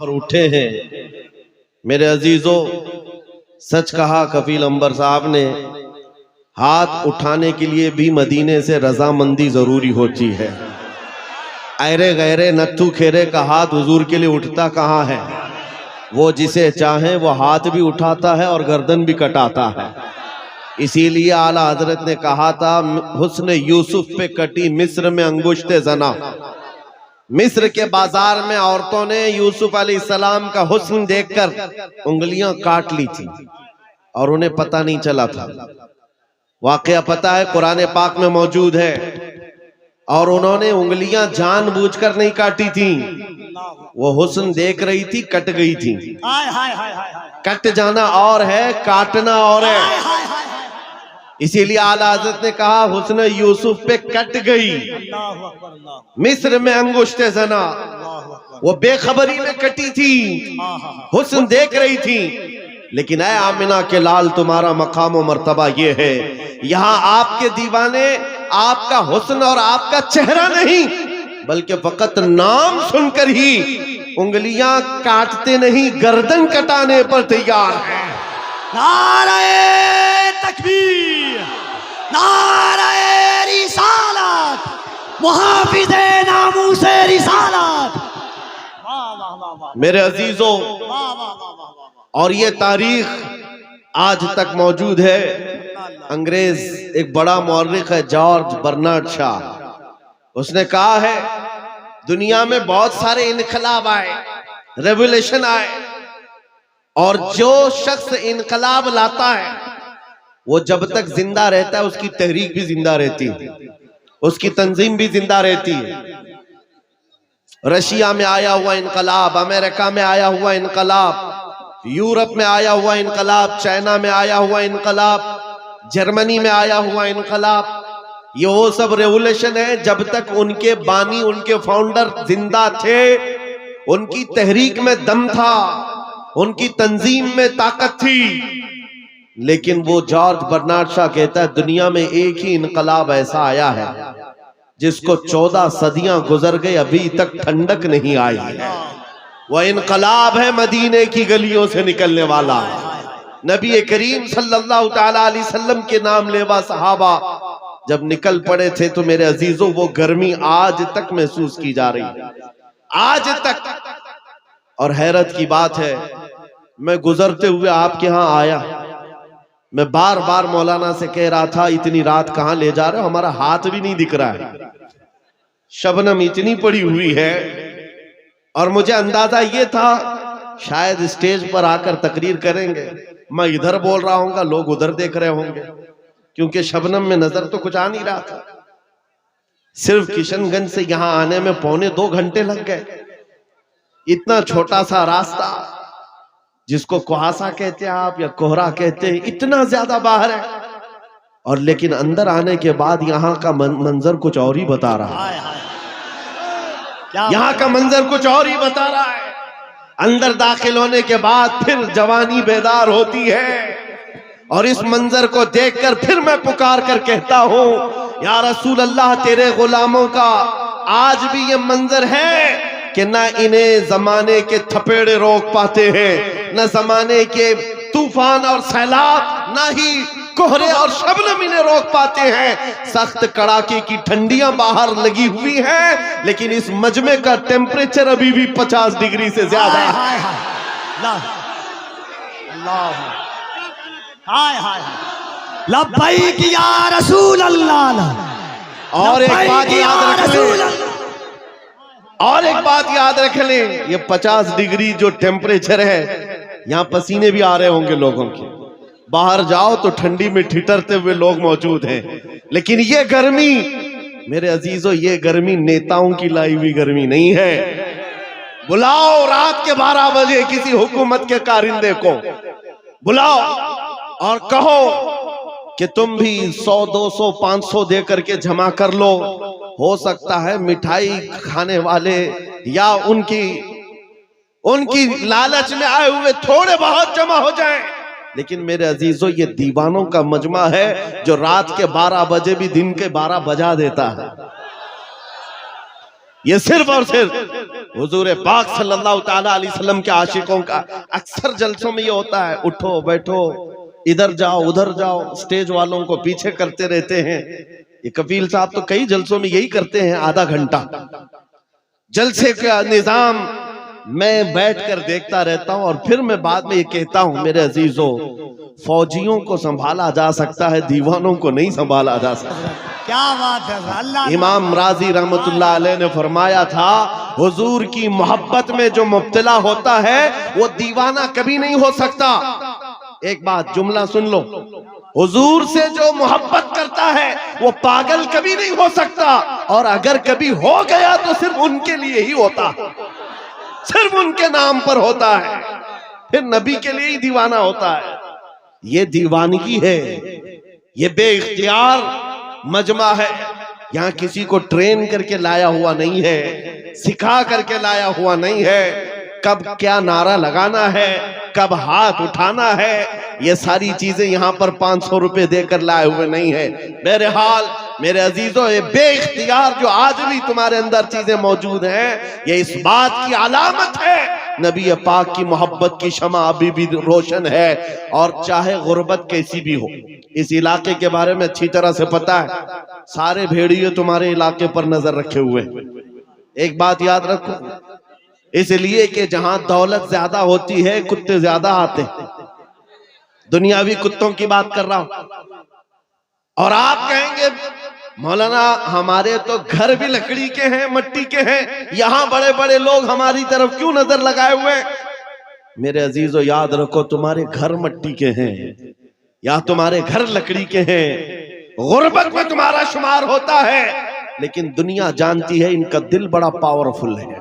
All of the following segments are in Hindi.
और उठे हैं। मेरे अजीजों, सच कहा कफील अंबर साहब ने, हाथ उठाने के लिए भी मदीने से रजामंदी जरूरी होती है। ऐरे गैरे नत्थु खेरे का हाथ हुजूर के लिए उठता कहाँ है। वो जिसे चाहे वो हाथ भी उठाता है और गर्दन भी कटाता है। इसीलिए आला हजरत ने कहा था, हुस्न यूसुफ पे कटी मिस्र में अंगुश्ते जना। मिस्र के बाजार में औरतों ने यूसुफ अलैहिस्सलाम का हुस्न देखकर उंगलियां काट ली थी और उन्हें पता नहीं चला था। वाकया पता है, कुरान पाक में मौजूद है। और उन्होंने उंगलियां जानबूझकर नहीं काटी थी, वो हुस्न देख रही थी, कट गई थी। कट जाना और है, काटना और है। इसीलिए आला हज़रत ने कहा, हुस्न यूसुफ पे कट गई मिस्र में अंगुश्ते जना। वो बेखबरी में कटी थी, हुस्न देख रही थी। लेकिन ऐ आमिना के लाल, तुम्हारा मकाम और मर्तबा ये है, यहाँ आपके दीवाने आपका हुस्न और आपका चेहरा नहीं, बल्कि फकत नाम सुनकर ही उंगलियां काटते नहीं, गर्दन कटाने पर तैयार है। नारे तकबीर, नारे रिसालत, मुहाफिज़े नामूसे रिसालत। मेरे अजीजों, और ये तारीख आज तक मौजूद है। अंग्रेज एक बड़ा मौर्रिख है, जॉर्ज बर्नार्ड शॉ, उसने कहा है, दुनिया में बहुत सारे इनकलाब आए, रेवोल्यूशन आए, और जो शख्स इनकलाब लाता है वो जब तक जिंदा रहता है उसकी तहरीक भी जिंदा रहती है, उसकी तंजीम भी जिंदा रहती है। रशिया में आया हुआ इनकलाब, अमेरिका में आया हुआ इनकलाब, यूरोप में आया हुआ इनकलाब, चाइना में आया हुआ इनकलाब, जर्मनी में आया हुआ इनकलाब, ये वो सब रेवोल्यूशन है जब तक उनके बानी, उनके फाउंडर जिंदा थे, उनकी तहरीक में दम था, उनकी तंजीम में ताकत थी। लेकिन वो जॉर्ज बर्नार्ड शॉ कहता है, दुनिया में एक ही इनकलाब ऐसा आया है जिसको 14 सदियां गुजर गई, अभी तक ठंडक नहीं आई है। वह इनकलाब है मदीने की गलियों से निकलने वाला। नबी करीम सल्लल्लाहु तआला अलैहि वसल्लम के नाम लेवा सहाबा जब निकल पड़े थे, तो मेरे अजीजों वो गर्मी आज तक महसूस की जा रही है, आज तक। और हैरत की बात है, मैं गुजरते हुए आपके यहाँ आया, मैं बार बार मौलाना से कह रहा था, इतनी रात कहाँ ले जा रहे हो, हमारा हाथ भी नहीं दिख रहा है, शबनम इतनी पड़ी हुई है। और मुझे अंदाजा ये था शायद स्टेज पर आकर तकरीर करेंगे, मैं इधर बोल रहा हूँगा, लोग उधर देख रहे होंगे, क्योंकि शबनम में नजर तो कुछ आ नहीं रहा था। सिर्फ किशनगंज से यहाँ आने में 1.25 घंटे लग गए। इतना छोटा सा रास्ता, जिसको कुहासा कहते हैं आप या कोहरा कहते हैं, इतना ज्यादा बाहर है। और लेकिन अंदर आने के बाद यहाँ का मंजर कुछ और ही बता रहा है, यहाँ का मंजर कुछ और ही बता रहा है। अंदर दाखिल होने के बाद फिर जवानी बेदार होती है, और इस मंजर को देखकर फिर मैं पुकार कर कहता हूँ, या रसूल अल्लाह, तेरे गुलामों का आज भी ये मंजर है कि ना इन्हें जमाने के थपेड़े रोक पाते हैं, न जमाने के तूफान और सैलाब, ना ही कोहरे और शबनम इन्हें रोक पाते हैं। सख्त कड़ाके की ठंडियां बाहर लगी हुई हैं, लेकिन इस मजमे का टेम्परेचर अभी भी 50 डिग्री से ज्यादा है। लब्बैक या रसूल अल्लाह। और एक बात याद रख लें, और एक बात याद रख लें, ये 50 डिग्री जो टेम्परेचर है, यहाँ पसीने भी आ रहे होंगे लोगों के। बाहर जाओ तो ठंडी में ठिठरते हुए लोग मौजूद हैं, लेकिन ये गर्मी मेरे अजीजों, ये गर्मी नेताओं की लाई हुई गर्मी नहीं है। बुलाओ रात के 12 बजे किसी हुकूमत के कारिंदे को, बुलाओ और कहो कि तुम भी 100, 200, 500 दे करके जमा कर लो। हो सकता है मिठाई खाने वाले या उनकी लालच में आए हुए थोड़े बहुत जमा हो जाएं, लेकिन मेरे अजीजों, ये दीवानों का मजमा है जो रात के 12 बजे भी दिन के 12 बजा देता है। ये सिर्फ और सिर्फ हुजूर पाक सल्लल्लाहु ताला अलैहि वसल्लम के आशिकों का अक्सर जलसों में ये होता है, उठो बैठो, इधर जाओ उधर जाओ, स्टेज वालों को पीछे करते रहते हैं। ये कफील साहब तो कई जलसों में यही करते हैं, आधा घंटा जलसे का निजाम मैं बैठकर देखता रहता हूं और फिर मैं बाद में ये कहता हूं, मेरे अजीजों, फौजियों को संभाला जा सकता है, दीवानों को नहीं संभाला जा सकता। क्या बात है अल्लाह। इमाम राजी रहमतुल्लाह अलैह ने फरमाया था, हुजूर की मोहब्बत में जो मुब्तला होता है वो दीवाना कभी नहीं हो सकता। एक बात जुमला सुन लो, हुजूर से जो मोहब्बत करता है वो पागल कभी नहीं हो सकता, और अगर कभी हो गया तो सिर्फ उनके लिए ही होता, सिर्फ उनके नाम पर होता है, फिर नबी के लिए ही दीवाना होता है। ये दीवानगी है, ये बेइख्तियार मजमा है। यहाँ किसी को ट्रेन करके लाया हुआ नहीं है, सिखा करके लाया हुआ नहीं है, कब क्या नारा लगाना है, कब हाथ उठाना है, ये सारी चीजें यहाँ पर 500 रुपए देकर लाए हुए नहीं है। बहरहाल मेरे अजीजों, ये बेइख्तियार जो आज भी तुम्हारे अंदर चीजें मौजूद हैं, ये इस बात की अलामत है नबी पाक की मोहब्बत की शमा अभी भी रोशन है। और चाहे गुर्बत कैसी भी हो, इस इलाके के बारे में अच्छी तरह से पता है, सारे भेड़िए तुम्हारे इलाके पर नजर रखे हुए। एक बात याद रखो, इसलिए कि जहां दौलत ज्यादा होती है कुत्ते ज्यादा आते हैं। दुनियावी कुत्तों की बात कर रहा हूं। और आप कहेंगे मौलाना हमारे तो घर भी लकड़ी के हैं, मट्टी के हैं, यहां बड़े बड़े लोग हमारी तरफ क्यों नजर लगाए हुए हैं? मेरे अजीजों, याद रखो, तुम्हारे घर मट्टी के हैं या तुम्हारे घर लकड़ी के हैं, गुर्बत में तुम्हारा शुमार होता है, लेकिन दुनिया जानती है इनका दिल बड़ा पावरफुल है,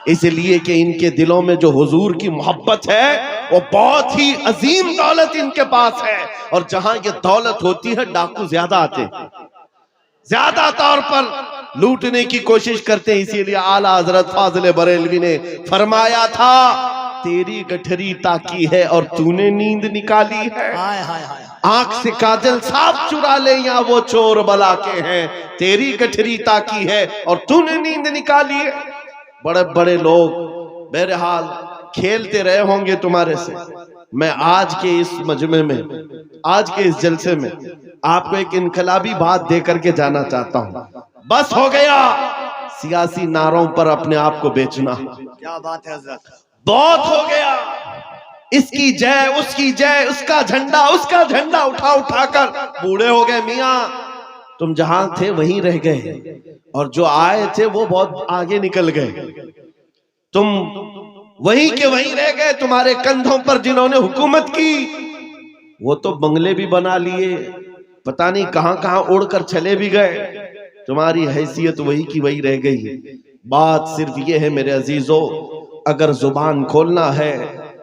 इसलिए कि इनके दिलों में जो हुजूर की मोहब्बत है वो बहुत ही अजीम दौलत इनके पास है। और जहां ये दौलत होती है डाकू ज्यादा आते हैं, ज्यादा तौर पर लूटने की कोशिश करते हैं। इसीलिए आला हजरत फाजिल बरेलवी ने फरमाया था, तेरी गठरी ताकी है और तूने नींद निकाली है। आंख से काजल साफ चुरा ले या वो चोर बला के हैं, तेरी गठरी ताकी है और तूने नींद निकाली है। बड़े बड़े लोग बहरहाल खेलते रहे होंगे तुम्हारे से। मैं आज के इस मजमे में, आज के इस जलसे में आपको एक इनकलाबी बात दे करके जाना चाहता हूं। बस हो गया सियासी नारों पर अपने आप को बेचना। क्या बात है हज़रत, बहुत हो गया। इसकी जय उसकी जय, उसका झंडा उठा उठाकर बूढ़े हो गए। मियां तुम जहां थे वहीं रह गए, और जो आए थे वो बहुत आगे निकल गए। तुम वहीं के वहीं रह गए। तुम्हारे कंधों पर जिन्होंने हुकूमत की वो तो बंगले भी बना लिए, पता नहीं कहां कहां उड़कर चले भी गए। तुम्हारी हैसियत वही की वही रह गई। बात सिर्फ ये है मेरे अजीजों, अगर जुबान खोलना है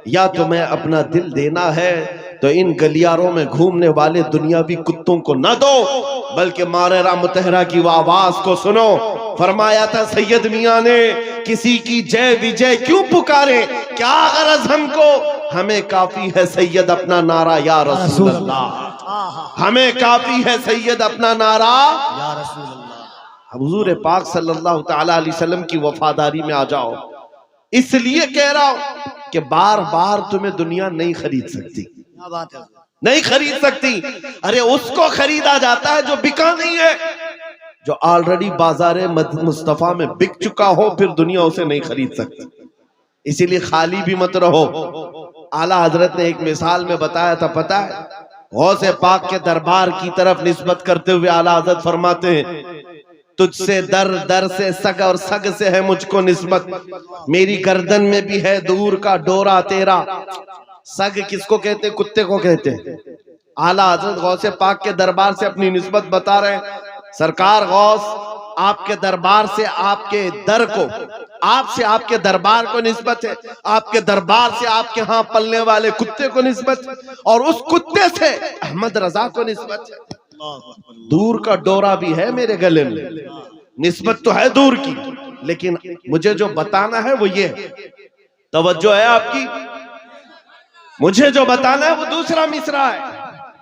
या तुम्हें अपना दिल देना है तो इन गलियारों में घूमने वाले दुनियावी कुत्तों को न दो, बल्कि मारेरा मुतहरा की वो आवाज को सुनो। फरमाया था सैयद मियां ने, किसी की जय विजय क्यों पुकारे, क्या गरज हमको, हमें काफी है सैयद अपना नारा या रसूल अल्लाह, हमें काफी है सैयद अपना नारा या रसूल अल्लाह। हुजूर पाक सल्लल्लाहु ताला अलैहि वसल्लम की वफादारी में आ जाओ। इसलिए कह रहा हूं कि बार बार तुम्हें दुनिया नहीं खरीद सकती, क्या बात है, नहीं खरीद सकती। अरे उसको खरीदा जाता है जो बिका नहीं है, जो ऑलरेडी बाजारे मुस्तफा में बिक चुका हो, फिर दुनिया उसे नहीं खरीद सकती। इसीलिए खाली भी मत रहो। आला हजरत ने एक मिसाल में बताया था, पता है, गौसे पाक के दरबार की तरफ निस्बत करते हुए आला हजरत फरमाते हैं, तुझसे दर दर से सग और सग से है मुझको निस्बत, मेरी गर्दन में भी है दूर का डोरा तेरा। सग किसको कहते? कुत्ते को कहते हैं। आला हजरत गौसे पाक के दरबार से अपनी निस्बत बता रहे हैं। सरकार गौस आपके दरबार से आपके दर को, आपसे आपके दरबार को निस्बत है, आपके दरबार से आपके यहाँ पलने वाले कुत्ते को निस्बत है, और उस कुत्ते से अहमद रजा को निस्बत है। दूर का डोरा भी है मेरे गले में, निस्बत तो है दूर की, लेकिन मुझे जो बताना है वो ये है। तवज्जो है आपकी? मुझे जो बताना है वो दूसरा मिसरा है।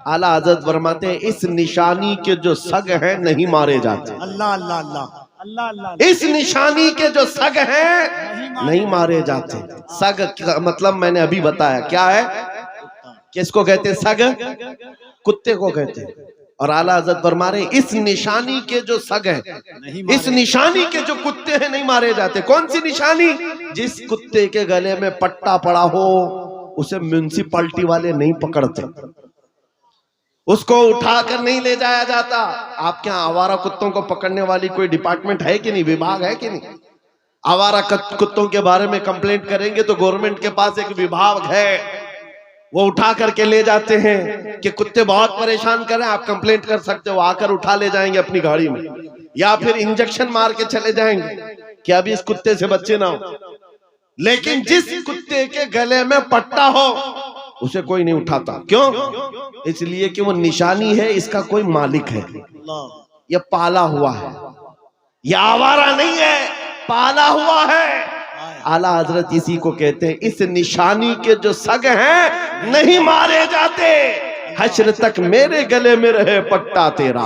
आला हजरत फरमाते हैं, इस निशानी के जो सग हैं नहीं मारे जाते। अल्लाह अल्लाह अल्लाह। अल्लाह अल्लाह। इस निशानी के जो सग हैं नहीं मारे जाते। सग का मतलब मैंने अभी बताया क्या है, किसको कहते हैं सग, कुत्ते को कहते हैं। और आला हज़रत फरमा रहे इस निशानी के जो सग हैं, इस निशानी के जो कुत्ते हैं नहीं मारे जाते। कौन सी निशानी? जिस कुत्ते के गले में पट्टा पड़ा हो उसे म्युनिसिपैलिटी वाले नहीं पकड़ते, उसको उठाकर नहीं ले जाया जाता। आपके यहाँ आवारा कुत्तों को पकड़ने वाली कोई डिपार्टमेंट है कि नहीं, विभाग है कि नहीं? आवारा कुत्तों के बारे में कंप्लेंट करेंगे तो गवर्नमेंट के पास एक विभाग है, वो उठा करके ले जाते हैं कि कुत्ते बहुत परेशान कर रहे हैं, आप कंप्लेंट कर सकते हो, आकर उठा ले जाएंगे अपनी गाड़ी में, या फिर इंजेक्शन मार के चले जाएंगे कि अभी इस कुत्ते से बच्चे ना हो। लेकिन जिस कुत्ते के गले में पट्टा हो उसे कोई नहीं उठाता। क्यों? इसलिए कि वो निशानी है, इसका कोई मालिक है, ये पाला हुआ है, ये आवारा नहीं है, पाला हुआ है। आला हजरत इसी को कहते हैं इस निशानी के जो सग हैं नहीं मारे जाते, हश्र तक मेरे गले में रहे पट्टा तेरा।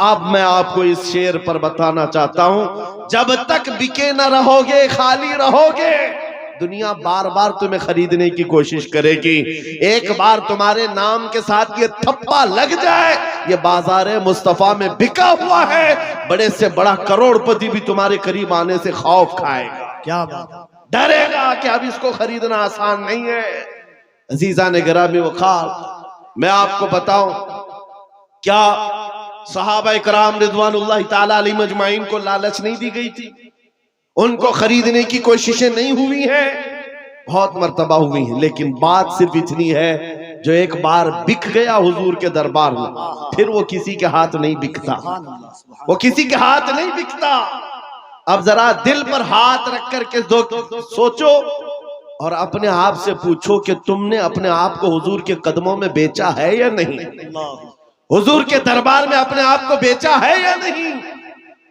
अब मैं आपको इस शेर पर बताना चाहता हूं, जब तक बिके न रहोगे, खाली रहोगे, दुनिया बार बार तुम्हें खरीदने की कोशिश करेगी। एक बार तुम्हारे नाम के साथ ये थप्पा लग जाए, ये बाजारे मुस्तफा में बिका हुआ है, बड़े से बड़ा करोड़पति भी तुम्हारे करीब आने से खौफ खाएगा। क्या बात, डरेगा कि अब इसको खरीदना आसान नहीं है। अजीजा ने गिरामी वखार, मैं आपको बताऊं, क्या सहाबा इकराम रिज़वानुल्लाह ताला अलैहिम अजमाइन को लालच नहीं दी गई थी? उनको खरीदने की कोशिशें नहीं हुई हैं? बहुत मर्तबा हुई हैं, लेकिन बात सिर्फ इतनी है, जो एक बार बिक गया हुजूर के दरबार में, फिर वो किसी के हाथ नहीं बिकता, वो किसी के हाथ नहीं बिकता। अब जरा दिल पर हाथ रख करके सोचो और अपने आप से पूछो कि तुमने अपने आप को हुजूर के कदमों में बेचा है या नहीं? हुजूर के दरबार में अपने आप को बेचा है या नहीं?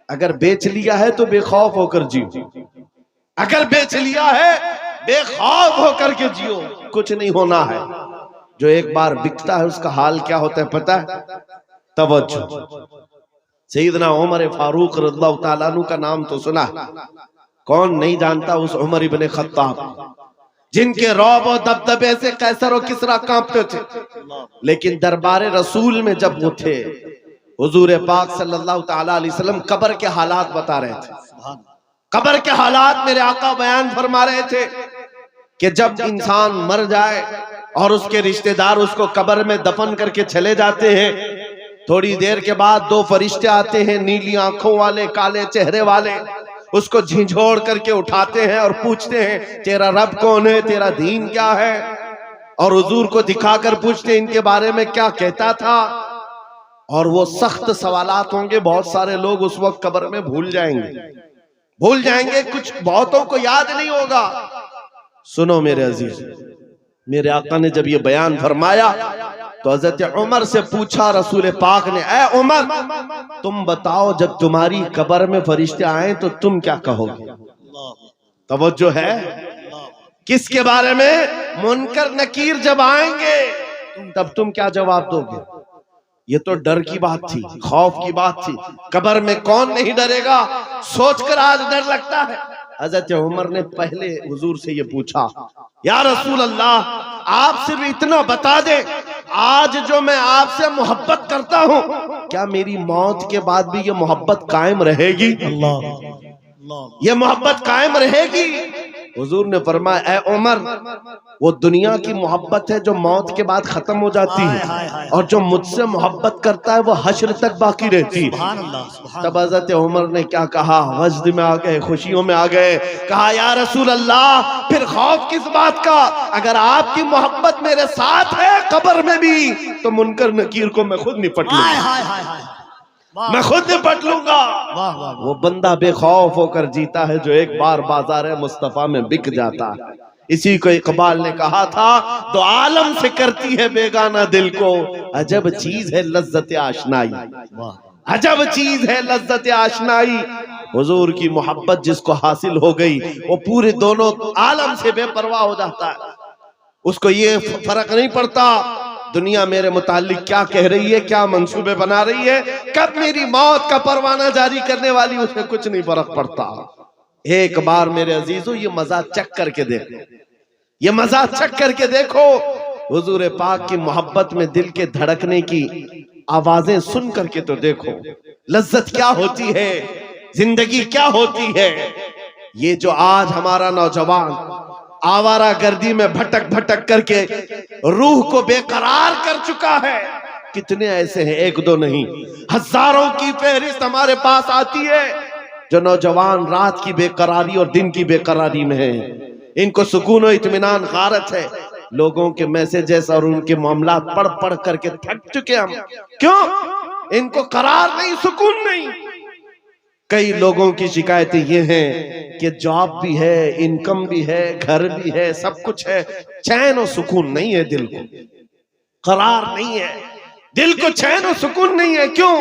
अगर बेच लिया है तो बेखौफ होकर जियो, अगर बेच लिया है बेखौफ होकर के जियो, कुछ नहीं होना है। जो एक बार बिकता है उसका हाल क्या होता है पता है? तवज्जो, सैयदना उमर फारूक रज़ियल्लाहु ताला अन्हु का नाम तो सुना है, कौन नहीं जानता उस उमर इब्ने खत्ताब, जिनके रौब और दबदबे से कैसर और किसरा कांपते थे। लेकिन दरबार रसूल में जब वो थे, हुजूर पाक सल्लल्लाहु ताला अलैहि वसल्लम कब्र के हालात बता रहे थे, कब्र के हालात मेरे आका बयान फरमा रहे थे कि जब इंसान मर जाए और उसके रिश्तेदार उसको कब्र में दफन करके चले जाते हैं, थोड़ी देर के बाद दो फरिश्ते आते हैं, नीली आंखों वाले, काले चेहरे वाले, उसको झिझोड़ करके उठाते हैं और पूछते हैं तेरा रब कौन है, तेरा दीन क्या है, और हुजूर को दिखाकर पूछते हैं इनके बारे में क्या कहता था। और वो सख्त सवालात होंगे, बहुत सारे लोग उस वक्त कब्र में भूल जाएंगे, कुछ बहुतों को याद नहीं होगा। सुनो मेरे अजीज, मेरे आका ने जब ये बयान फरमाया तो हजरत उमर से पूछा रसूल पाक ने, ऐ उमर तुम बताओ जब तुम्हारी कब्र में फरिश्ते आए तो तुम क्या कहोगे? तवज्जो है, किसके बारे में? मुनकर नकीर जब आएंगे तब तुम क्या जवाब दोगे? ये तो डर की बात थी, खौफ की बात थी। कब्र में कौन नहीं डरेगा, सोचकर आज डर लगता है। हजरत उमर ने पहले हुजूर से ये पूछा, या रसूल अल्लाह आप सिर्फ इतना बता दे, आज जो मैं आपसे मोहब्बत करता हूँ, क्या मेरी मौत के बाद भी ये मोहब्बत कायम रहेगी? ये मोहब्बत कायम रहेगी? हुजूर ने फरमाया, ऐ उमर वो दुनिया की मोहब्बत है जो मौत के बाद खत्म हो जाती है, और जो मुझसे मोहब्बत करता है वो हश्र तक बाकी रहती है। तब हज़रत उमर ने क्या कहा, वजद में आ गए, खुशियों में आ गए, कहा या रसूल अल्लाह फिर खौफ किस बात का, अगर आपकी मोहब्बत मेरे साथ है कब्र में भी तो मुनकर नकीर को मैं खुद निपट लूंगा, मैं खुद निपट लूंगा। वो बंदा बेखौफ होकर जीता है जो एक बार बाजार मुस्तफा में बिक जाता है। इसी को इकबाल ने कहा था, तो आलम से करती है बेगाना दिल को, अजब चीज है लज्जत आशनाई, अजब चीज है लज्जत आशनाई। हुजूर की मोहब्बत जिसको हासिल हो गई वो पूरे दोनों आलम से बेपरवाह हो जाता है, उसको ये फर्क नहीं पड़ता दुनिया मेरे मुतालिक क्या कह रही है, क्या मंसूबे बना रही है, कब मेरी मौत का परवाना जारी करने वाली, उसमें कुछ नहीं फर्क पड़ता। एक बार मेरे अजीजों ये मजा चख करके देखो, ये मजा चख करके देखो। हुजूर पाक की मोहब्बत में दिल के धड़कने की आवाजें सुन करके तो देखो, लज्जत क्या होती है, जिंदगी क्या होती है। ये जो आज हमारा नौजवान आवारा गर्दी में भटक भटक करके रूह को बेकरार कर चुका है, कितने ऐसे हैं, एक दो नहीं, हजारों की फहरिस्त हमारे पास आती है जो नौजवान रात की बेकरारी और दिन की बेकरारी में है। इनको सुकून और इत्मीनान गारत है। लोगों के मैसेजेस और उनके मामला पढ़ पढ़ करके थक चुके हम। क्यों? इनको करार नहीं, सुकून नहीं। कई लोगों की शिकायतें ये हैं कि जॉब भी है, इनकम भी है, घर भी है, सब कुछ है, चैन और सुकून नहीं है, दिल को करार नहीं है, दिल को चैन और सुकून नहीं है। क्यों?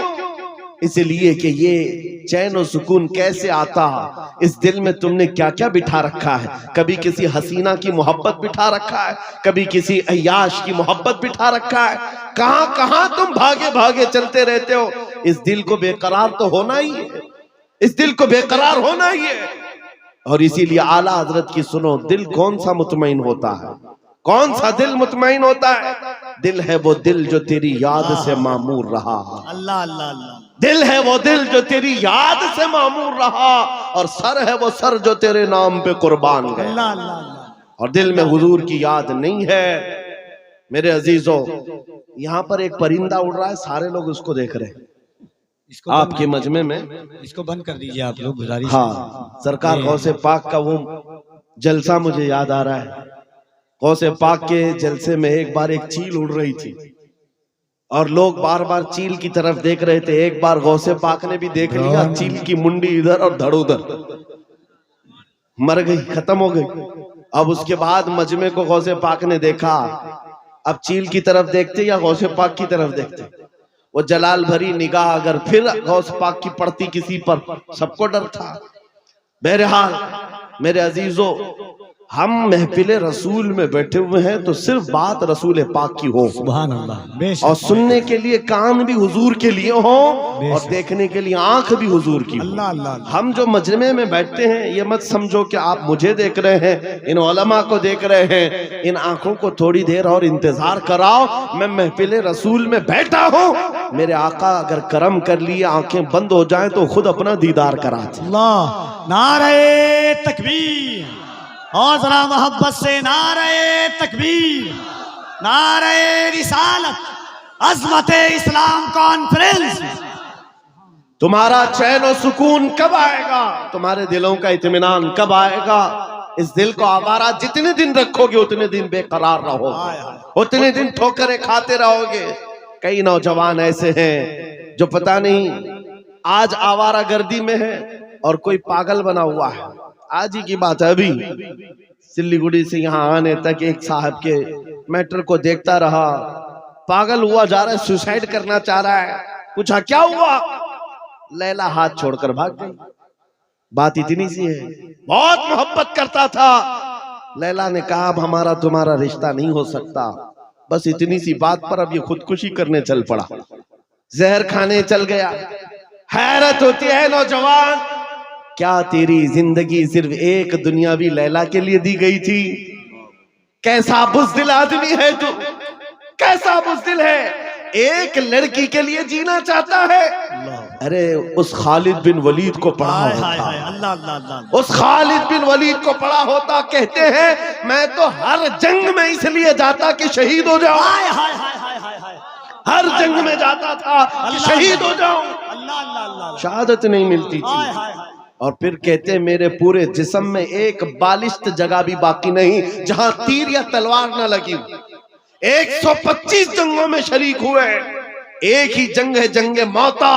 इसलिए कि ये चैन और सुकून कैसे आता, इस दिल में तुमने क्या क्या बिठा रखा है। कभी किसी हसीना की मोहब्बत बिठा रखा है, कभी किसी अय्याश की मोहब्बत बिठा रखा है, कहां कहां तुम भागे भागे चलते रहते हो। इस दिल को बेकरार तो होना ही है, इस दिल को बेकरार होना ही है। और इसीलिए आला हजरत की सुनो, दिल कौन सा मुतमईन होता है, कौन सा दिल मुतमईन होता है? दिल है वो दिल जो तेरी याद से मामूर रहा। अल्लाह अल्लाह अल्लाह। दिल है वो दिल जो तेरी याद से मामूर रहा, और सर है वो सर जो तेरे नाम पे कुर्बान गए। अल्लाह अल्लाह अल्लाह। और दिल में हुजूर की याद नहीं है। मेरे अजीजों, यहाँ पर एक परिंदा उड़ रहा है, सारे लोग उसको देख रहे हैं इसको आपके मजमे में। इसको बंद कर दीजिए आप लोग, गुजारिश। हाँ, सरकार गौसे पाक का वो जलसा मुझे याद आ रहा है। गौसे पाक के जलसे में एक बार एक चील उड़ रही थी और लोग बार बार चील की तरफ देख रहे थे। एक बार गौसे पाक ने भी देख लिया, चील की मुंडी इधर और धड़ उधर, मर गई, खत्म हो गई। अब उसके बाद मजमे को गौसे पाक ने देखा। अब चील की तरफ देखते या गौसे पाक की तरफ देखते? वो जलाल भरी निगाह अगर फिर गौस पाक की पड़ती किसी पर, सबको डर था। बहरहाल मेरे अजीजों, हम महफिले रसूल में बैठे हुए हैं तो सिर्फ बात रसूल पाक की हो, सुभान अल्लाह, और सुनने के लिए कान भी हुजूर के लिए हो और देखने के लिए आंख भी हुजूर की हो। अल्लाह अल्लाह। हम जो मजमे में बैठते हैं, ये मत समझो कि आप मुझे देख रहे हैं, इन उलमा को देख रहे हैं। इन आंखों को थोड़ी देर और इंतजार कराओ, मैं महफिले रसूल में बैठा हूँ। मेरे आका अगर करम कर लिए, आंखें बंद हो जाए तो खुद अपना दीदार कराते। अल्लाह, नारे तकबीर, और जरा मोहब्बत से नारे तकबीर, नारे रिसालत, अज़मत इस्लाम कॉन्फ्रेंस। तुम्हारा चैन और सुकून कब आएगा? तुम्हारे दिलों का इत्मीनान कब आएगा? इस दिल को आवारा जितने दिन रखोगे उतने दिन बेकरार रहोगे, उतने दिन ठोकरें खाते रहोगे। कई नौजवान ऐसे हैं जो पता नहीं आज आवारा गर्दी में है और कोई पागल बना हुआ है। आज ही की बात है, अभी सिल्लीगुड़ी से यहाँ आने तक एक साहब के मैटर को देखता रहा, पागल हुआ जा रहा है, सुसाइड करना चाह रहा है। पूछा क्या हुआ? लैला हाथ छोड़कर भाग गई। बात इतनी सी है, बहुत मोहब्बत करता था। लैला ने कहा अब हमारा तुम्हारा रिश्ता नहीं हो सकता। बस इतनी सी बात पर अब ये खुदकुशी करने चल पड़ा, जहर खाने चल गया। हैरत होती है नौजवान, क्या तेरी जिंदगी सिर्फ एक दुनियावी लैला के लिए दी गई थी? कैसा बुज़दिल आदमी है तू, कैसा बुज़दिल है, एक लड़की के लिए जीना चाहता है। अरे उस खालिद बिन वलीद को पढ़ा होता, अल्लाह अल्लाह अल्लाह, उस खालिद बिन वलीद को पढ़ा होता। कहते हैं मैं तो हर जंग में इसलिए जाता कि शहीद हो जाऊं, हर जंग में जाता था कि शहीद हो जाऊं, अल्लाह अल्लाह अल्लाह, शहादत नहीं मिलती थी। और फिर कहते मेरे पूरे जिस्म में एक बालिश्त जगह भी बाकी नहीं जहां तीर या तलवार न लगी। 125 जंगों में शरीक हुए, एक ही जंग है जंगे मौता,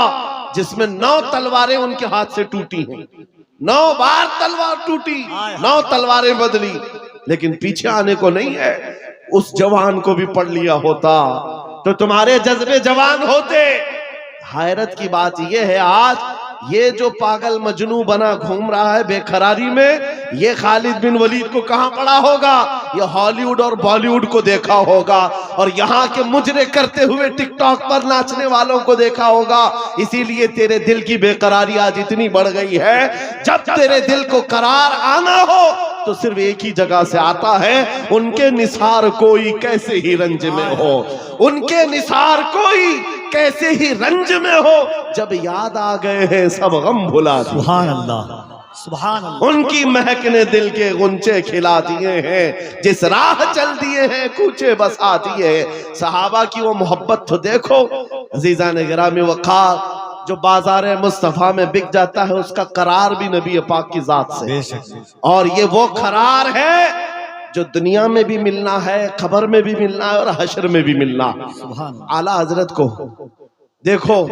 जिसमें 9 तलवारें उनके हाथ से टूटी हैं। 9 बार तलवार टूटी, 9 तलवारें बदली, लेकिन पीछे आने को नहीं है। उस जवान को भी पढ़ लिया होता तो तुम्हारे जज्बे जवान होते। हैरत की बात यह है आज ये जो पागल मजनू बना घूम रहा है बेकरारी में, ये खालिद बिन वलीद को कहां पड़ा होगा? ये हॉलीवुड और बॉलीवुड को देखा होगा, और यहाँ के मुजरे करते हुए टिकटॉक पर नाचने वालों को देखा होगा। इसीलिए तेरे दिल की बेकरारी आज इतनी बढ़ गई है। जब तेरे दिल को करार आना हो तो सिर्फ एक ही जगह से आता है, उनके निसार कोई कैसे ही रंज में हो, उनके निसार कोई कैसे ही रंज में हो, जब याद आ गए हैं सब गम भुला दिए। सुभान अल्लाह, सुभान अल्लाह। उनकी महक ने दिल के गुंचे खिला दिए हैं, जिस राह चल दिए हैं कूचे बसा दिए हैं। सहाबा की वो मोहब्बत तो देखो अजीजान गिरामी वक़ार, जो बाजार मुस्तफा में बिक जाता है उसका करार भी नबी पाक की जात से, और ये वो करार है जो दुनिया में भी मिलना है, खबर में भी मिलना है और हशर में भी मिलना। आला हजरत को देखो,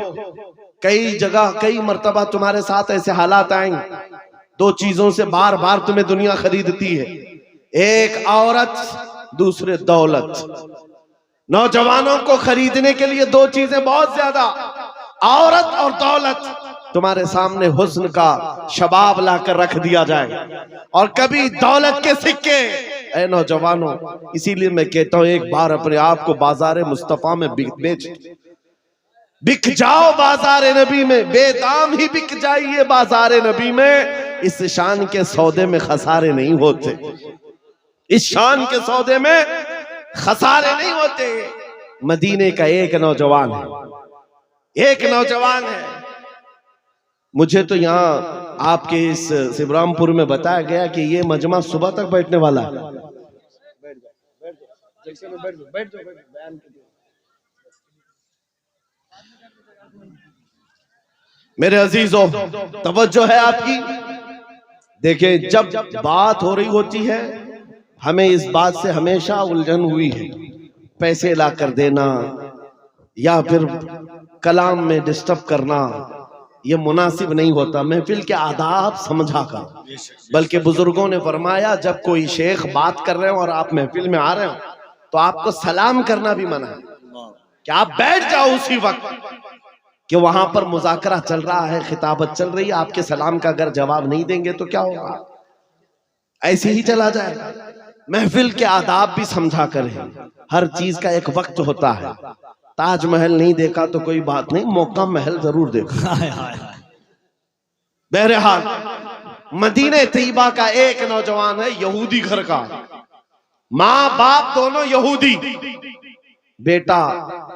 कई जगह कई मर्तबा तुम्हारे साथ ऐसे हालात आएंगे, दो चीजों से बार बार तुम्हें दुनिया खरीदती है, एक औरत, दूसरे दौलत। नौजवानों को खरीदने के लिए दो चीजें बहुत ज्यादा, औरत और दौलत। तुम्हारे सामने हुस्न का शबाब लाकर रख दिया जाए और कभी दौलत के सिक्के। ऐ नौजवानों, इसीलिए मैं कहता हूं एक बार अपने आप को बाजार मुस्तफा में बिक जाओ, बाजार नबी में बेदाम ही बिक जाइए बाजार नबी में। इस शान के सौदे में खसारे नहीं होते, इस शान के सौदे में खसारे नहीं होते। मदीने का एक नौजवान है, एक नौजवान है। मुझे तो यहाँ आपके इस शिवरामपुर में बताया गया कि ये मजमा सुबह तक बैठने वाला है। मेरे अजीजों, तवज्जो है आपकी। देखिए, जब बात हो रही होती है, हमें इस बात से हमेशा उलझन हुई है, पैसे ला कर देना या फिर कलाम में डिस्टर्ब करना, ये मुनासिब नहीं होता महफिल के आदाब समझा कर। बल्कि बुजुर्गों ने फरमाया, जब कोई शेख बात कर रहे हो और आप महफिल में आ रहे हो तो आपको सलाम करना भी मना है, कि आप बैठ जाओ उसी वक्त कि वहां पर मुज़ाकरा चल रहा है, खिताबत चल रही है, आपके सलाम का अगर जवाब नहीं देंगे तो क्या होगा, ऐसे ही चला जाएगा। महफिल के आदाब भी समझा करें, हर चीज का एक वक्त होता है। ताजमहल नहीं देखा तो कोई बात नहीं, मौका महल जरूर देखा। बहरहाल, मदीने तैयबा का एक नौजवान है, यहूदी घर का, माँ बाप दोनों यहूदी। बेटा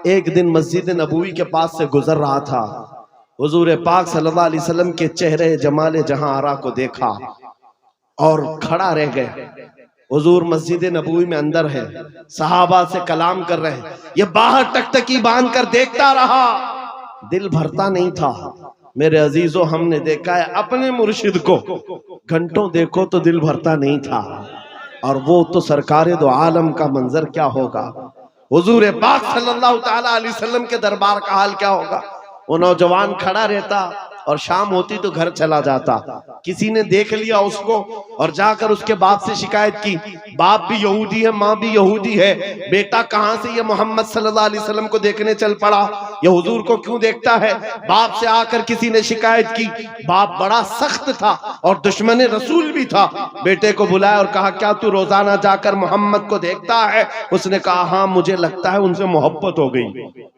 एक दिन मस्जिद नबवी के पास से गुजर रहा था, हुजूर पाक सल्लल्लाहु अलैहि वसल्लम के चेहरे जमाले जहां आरा को देखा और खड़ा रह गए। हुजूर मस्जिद नबवी में अंदर है, सहाबा से कलाम कर रहे हैं, ये बाहर टकटकी बांध कर देखता रहा, दिल भरता नहीं था। मेरे अजीजों, हमने देखा है अपने मुर्शिद को घंटों देखो तो दिल भरता नहीं था, और वो तो सरकारे दो आलम का मंजर क्या होगा, हुजूर पाक सल्लल्लाहु ताला अलैहि वसल्लम के दरबार का हाल क्या होगा। वो नौजवान खड़ा रहता और शाम होती तो घर चला जाता। किसी ने देख लिया उसको और जाकर उसके बाप से शिकायत की, बाप भी यहूदी है, माँ भी यहूदी है, बेटा कहाँ से ये मोहम्मद सल्लल्लाहु अलैहि वसल्लम को देखने चल पड़ा, ये हुजूर को क्यों देखता है। बाप से आकर किसी ने शिकायत की, बाप बड़ा सख्त था और दुश्मन रसूल भी था। बेटे को बुलाया और कहा, क्या तू रोजाना जाकर मोहम्मद को देखता है। उसने कहा, हाँ मुझे लगता है उनसे मोहब्बत हो गई,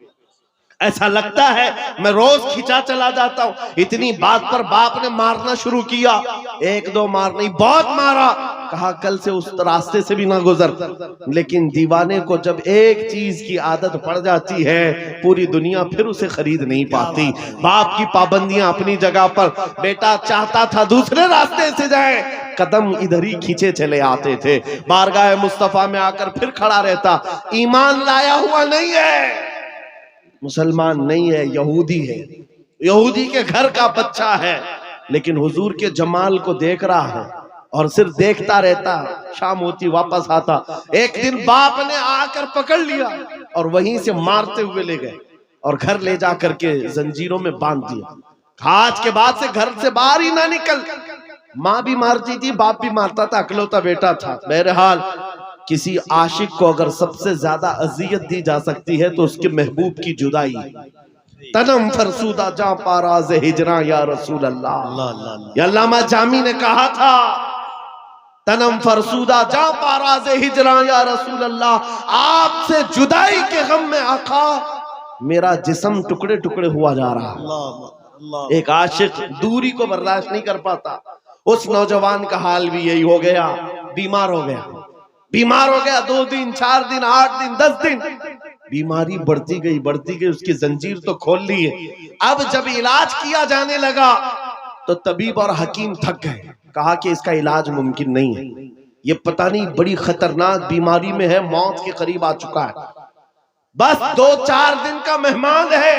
ऐसा लगता है, मैं रोज खिंचा चला जाता हूँ। इतनी बात पर बाप ने मारना शुरू किया, एक दो मार नहीं, बहुत मारा। कहा, कल से उस रास्ते से भी ना गुजर। लेकिन दीवाने को जब एक चीज की आदत पड़ जाती है, पूरी दुनिया फिर उसे खरीद नहीं पाती। बाप की पाबंदियां अपनी जगह पर, बेटा चाहता था दूसरे रास्ते से जाए, कदम इधर ही खींचे चले आते थे। बारगाह मुस्तफा में आकर फिर खड़ा रहता, ईमान लाया हुआ नहीं है, मुसलमान नहीं है, यहूदी है, यहूदी के घर का बच्चा है, लेकिन हुजूर के जमाल को देख रहा है और सिर्फ देखता रहता। शाम होती वापस आता। एक दिन बाप ने आकर पकड़ लिया और वहीं से मारते हुए ले गए और घर ले जा करके जंजीरों में बांध दिया। आज के बाद से घर से बाहर ही ना निकल। माँ भी मारती थी, बाप भी मारता था, अकलौता बेटा था। बहरहाल, किसी आशिक को अगर सबसे ज्यादा अजियत दी जा सकती है तो उसके महबूब की जुदाई। तनम फरसूदा जा पाराज हिजरा या रसूल अल्लाह। अल्लाह अल्लाह या अल्लामा जामी ने कहा था, तनम फरसूदा जा पाराज हिजरा या रसूल अल्लाह, आपसे जुदाई के गम में आका मेरा जिस्म टुकड़े टुकड़े हुआ जा रहा। अल्लाह। एक आशिक दूरी को बर्दाश्त नहीं कर पाता। उस नौजवान का हाल भी यही हो गया, बीमार हो गया। बीमार हो गया 2 दिन 4 दिन 8 दिन 10 दिन, बीमारी बढ़ती गई, उसकी जंजीर तो खोल ली है। अब जब इलाज किया जाने लगा तो तबीब और हकीम थक गए, कहा कि इसका इलाज मुमकिन नहीं है, ये पता नहीं बड़ी खतरनाक बीमारी में है, मौत के करीब आ चुका है। बस 2-4 दिन का मेहमान है,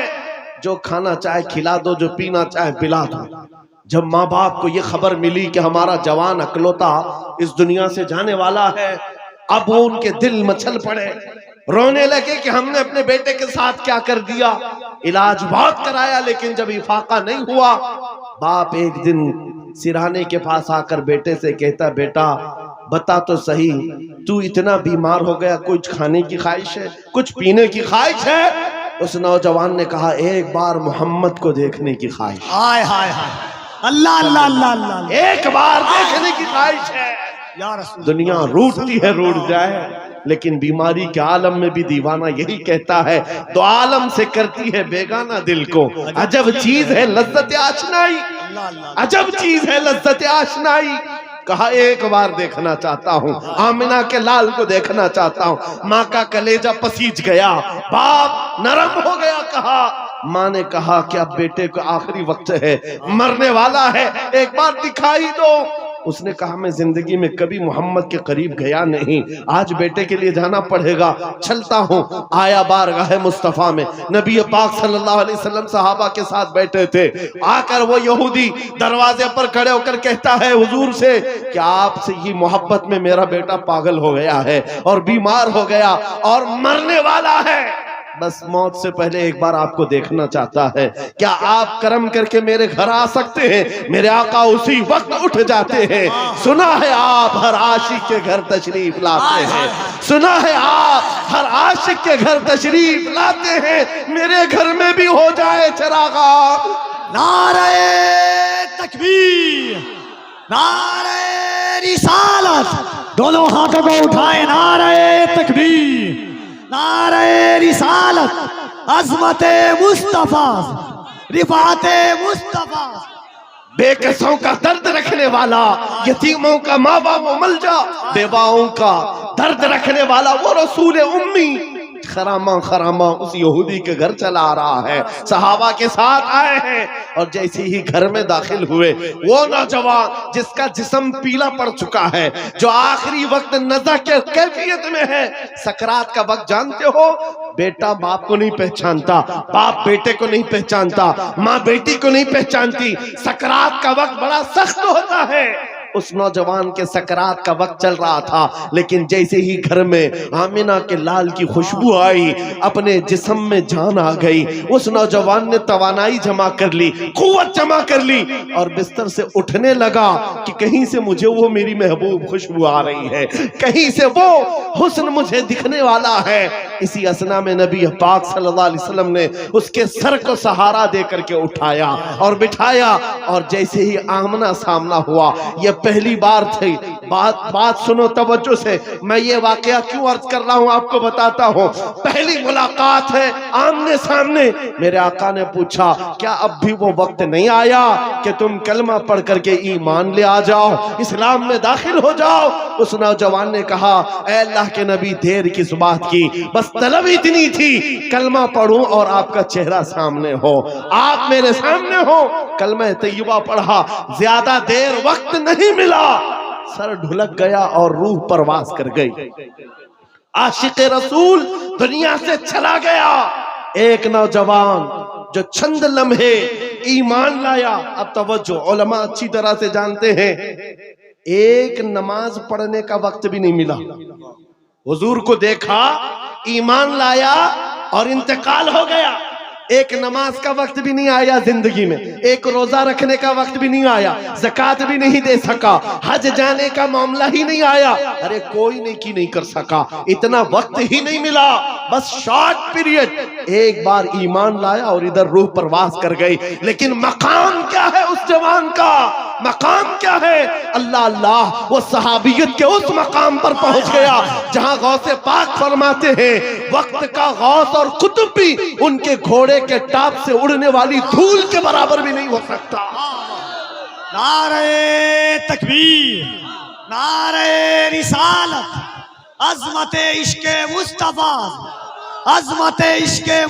जो खाना चाहे खिला दो, जो पीना चाहे पिला दो। जब माँ बाप को ये खबर मिली कि हमारा जवान अकलौता इस दुनिया से जाने वाला है, अब वो उनके दिल मचल पड़े, रोने लगे कि हमने अपने बेटे के साथ क्या कर दिया। इलाज बहुत कराया लेकिन जब इफाका नहीं हुआ, बाप एक दिन सिरहाने के पास आकर बेटे से कहता, बेटा बता तो सही, तू इतना बीमार हो गया, कुछ खाने की ख्वाहिश है, कुछ पीने की ख्वाहिश है? उस नौजवान ने कहा, एक बार मोहम्मद को देखने की ख्वाहिश। हाय हाय हाय, अल्लाह अल्लाह अल्लाह अल्लाह, एक बार देखने की ख्वाहिश है। या रसूल। दुनिया रूठती है, रूठ जाए, लेकिन बीमारी के आलम में भी दीवाना यही कहता है, तो आलम से करती है बेगाना दिल को। अजब चीज है लज्जत आशनाई, अजब चीज है लज्जत आशनाई। कहा एक बार देखना चाहता हूँ, आमिना के लाल को देखना चाहता हूँ। माँ का कलेजा पसीज गया, बाप नरम हो गया। कहा, माँ ने कहा कि अब बेटे को आखिरी वक्त है, मरने वाला है, एक बार दिखाई दो। उसने कहा, मैं जिंदगी में कभी मोहम्मद के करीब गया नहीं, आज बेटे के लिए जाना पड़ेगा, चलता हूँ। आया बारगाह मुस्तफा में, नबी पाक सल्लल्लाहु अलैहि वसल्लम सहाबा के साथ बैठे थे। आकर वो यहूदी दरवाजे पर खड़े होकर कहता है हुजूर से कि आपसे ही मोहब्बत में मेरा बेटा पागल हो गया है और बीमार हो गया और मरने वाला है, बस मौत से पहले एक बार आपको देखना चाहता है, क्या आप करम करके मेरे घर आ सकते हैं? मेरे आका उसी वक्त उठ जाते हैं। सुना है आप हर आशिक के घर तशरीफ लाते हैं, सुना है आप हर आशिक के घर तशरीफ लाते हैं, मेरे घर में भी हो जाए चरागा। नारे तकबीर, नारे रिसालत, दोनों हाथों को उठाए, नारे तकबीर, नारे रिसालत, अज़मते मुस्तफा, रिफाते मुस्तफा। बेकसों का दर्द रखने वाला, यतीमों का माँ बाप मलजा, बेवाओं का दर्द रखने वाला वो रसूल उम्मी खरामा खरामा उस यहूदी के घर चला आ रहा है। सहाबा के साथ आए हैं और जैसे ही घर में दाखिल हुए, वो नौजवान जिसका जिस्म पीला पड़ चुका है, जो आखिरी वक्त नज़ा के कैफियत में है, सकरात का वक्त जानते हो, बेटा बाप को नहीं पहचानता, बाप बेटे को नहीं पहचानता, माँ बेटी को नहीं पहचानती। सकरात का वक्त बड़ा सख्त होता है। उस नौजवान के सकरात का वक्त चल रहा था, लेकिन जैसे ही घर में आमिना के लाल की खुशबू आई, अपने जिस्म में जान आ गई। उस नौजवान ने तवानाई जमा कर ली, कुव्वत जमा कर ली और बिस्तर से उठने लगा कि कहीं से मुझे वो मेरी महबूब खुशबू आ रही है, कहीं से वो हुस्न मुझे दिखने वाला है। इसी असना में नबी पाक सल्लल्लाहु अलैहि वसल्लम ने उसके सर को सहारा दे करके उठाया और बिठाया, और जैसे ही आमना सामना हुआ, ये पहली बार थी। बात सुनो तवज्जो से, मैं ये वाकया क्यों अर्ज कर रहा हूँ आपको बताता हूँ। पहली मुलाकात है आमने सामने। मेरे आका ने पूछा, क्या अब भी वो वक्त नहीं आया कि तुम कलमा पढ़ करके ईमान ले आ जाओ, इस्लाम में दाखिल हो जाओ? उस नौजवान ने कहा, ऐ अल्लाह के नबी, देर किस बात की, बस तलब इतनी थी कलमा पढ़ूं और आपका चेहरा सामने हो, आप मेरे सामने हो। कलमा तैयबा पढ़ा, ज्यादा देर वक्त नहीं मिला, सर ढुलक गया और रूह परवास कर गई। आशिक रसूल दुनिया से चला गया। एक नौजवान जो चंद लम्हे ईमान लाया। अब तवज्जो, उलमा अच्छी तरह से जानते हैं, एक नमाज पढ़ने का वक्त भी नहीं मिला। हुजूर को देखा, ईमान लाया और इंतकाल हो गया। एक नमाज का वक्त भी नहीं आया जिंदगी में, एक रोजा रखने का वक्त भी नहीं आया, ज़कात भी नहीं दे सका, हज जाने का मामला ही नहीं आया, अरे कोई नेकी नहीं कर सका, इतना वक्त ही नहीं मिला, बस शॉर्ट पीरियड। एक बार ईमान लाया और इधर रूह परवास कर गई। लेकिन मकाम क्या है उस जवान का, मकाम क्या है? अल्लाह अल्लाह, वो सहाबियत के उस मकाम पर पहुंच गया जहां गौसे पाक फरमाते हैं वक्त का गौस और कुतुब भी उनके घोड़े के टाप से उड़ने वाली धूल के बराबर भी नहीं हो सकता। नारे तकबीर, नारे रिसालत, अज़मत इश्क़े मुस्तफ़ा, अज़मत इश्क़े